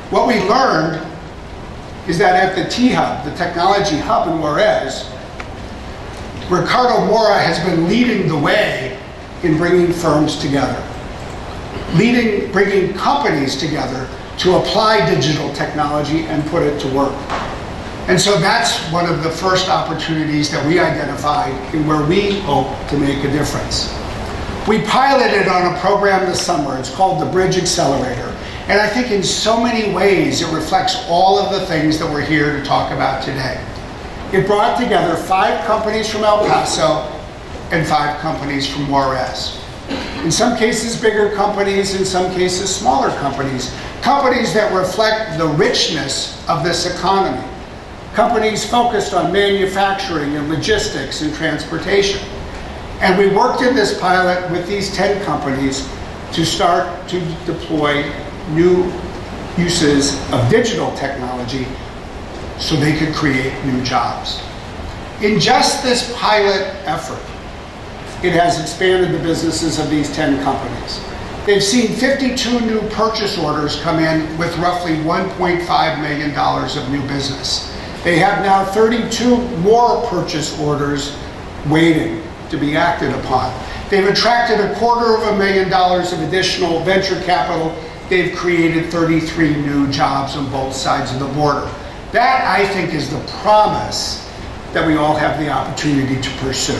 What we learned is that at the T-Hub, the technology hub in Juarez, Ricardo Mora has been leading the way in bringing firms together, bringing companies together to apply digital technology and put it to work. And so that's one of the first opportunities that we identified in where we hope to make a difference. We piloted on a program this summer. It's called the Bridge Accelerator. And I think in so many ways it reflects all of the things that we're here to talk about today. It brought together 5 companies from El Paso and 5 companies from Juarez. In some cases bigger companies, in some cases smaller companies. Companies that reflect the richness of this economy. Companies focused on manufacturing and logistics and transportation. And we worked in this pilot with these 10 companies to start to deploy new uses of digital technology so they could create new jobs. In just this pilot effort, it has expanded the businesses of these 10 companies. They've seen 52 new purchase orders come in with roughly $1.5 million of new business. They have now 32 more purchase orders waiting to be acted upon. They've attracted $250,000 of additional venture capital. They've created 33 new jobs on both sides of the border. That, I think, is the promise that we all have the opportunity to pursue.